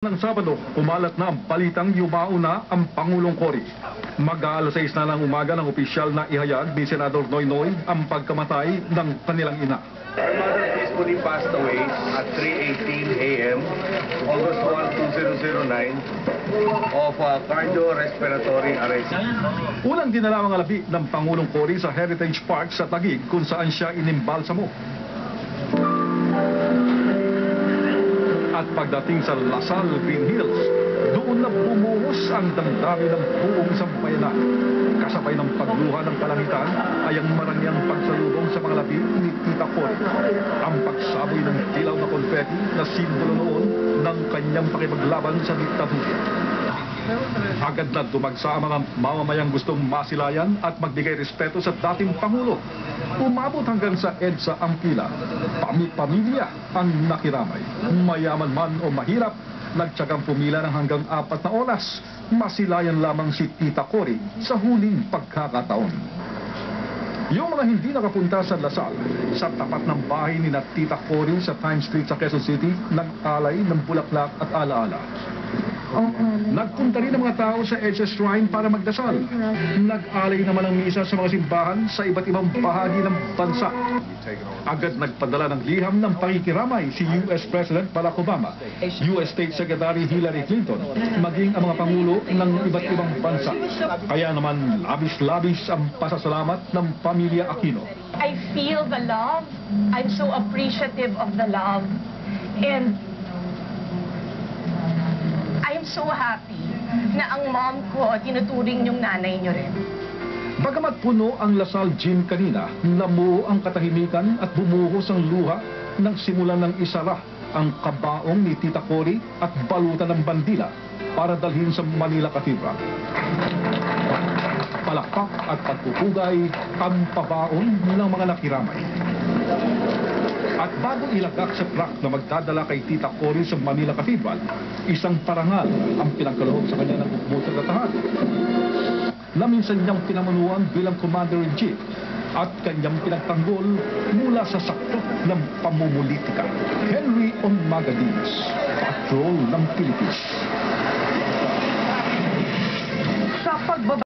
Ng Sabado, kumalat na ang balitang yumao na ang Pangulong Cory. Mag-aalas 6 na ng umaga ng opisyal na ihayag ni Senador Noynoy ang pagkamatay ng kanilang ina. Our mother peacefully passed away at 3:18 a.m. August 1, 2009 of cardiorespiratory arrest. Unang dinala ang alabi ng Pangulong Cory sa Heritage Park sa Taguig kung saan siya inimbalsamo. At pagdating sa Lasal, Green Hills, doon na bumuhos ang damdamin ng buong sambayanan. Kasabay ng pagluha ng kalangitan ay ang marangyang pagsalubong sa mga labi ni Tita Cory. Ang pagsaboy ng dilaw na konfeti na simbolo noon ng kanyang pakipaglaban sa diktadura. Agad na dumagsa ang mga mamamayang gustong masilayan at magbigay respeto sa dating Pangulo. Umabot hanggang sa EDSA ang pila. Pamilya ang nakiramay. Mayaman man o mahirap, nagtsagang pumila ng hanggang 4 na oras. Masilayan lamang si Tita Cory sa huling pagkakataon. Yung mga hindi nakapunta sa Lasal, sa tapat ng bahay ni Tita Cory sa Times Street sa Quezon City, nag-alay ng bulaklak at alaala. Nagpunta rin ang mga tao sa EDSA Shrine para magdasal. Nag-alay naman ang misa sa mga simbahan sa iba't ibang bahagi ng bansa. Agad nagpadala ng liham ng pakikiramay si US President Barack Obama, US State Secretary Hillary Clinton, maging ang mga pangulo ng iba't ibang bansa. Kaya naman labis-labis ang pasasalamat ng pamilya Aquino. I feel the love. I'm so appreciative of the love. And I'm so happy na ang mom ko, tinuturing yung nanay niyo rin. Bagamat puno ang Lasal Gym kanina, namuo ang katahimikan at bumuhos ang luha nang simulan ng isara ang kabaong ni Tita Cory at balutan ng bandila para dalhin sa Manila Cathedral. Palakpak at pagpupugay ang pabaon ng mga nakiramay. At bago ilagak sa truck na magdadala kay Tita Cory sa Manila Cathedral, isang parangal ang pinagkaloob sa kanya ng bukbutan na tahan, na minsan niyang pinamunuan bilang Commander-in-Chief at kanyang pinagtanggol mula sa sakto ng pamumulitika. Henry O. Magadines, Patrol ng Pilipinas. Sa pagbaba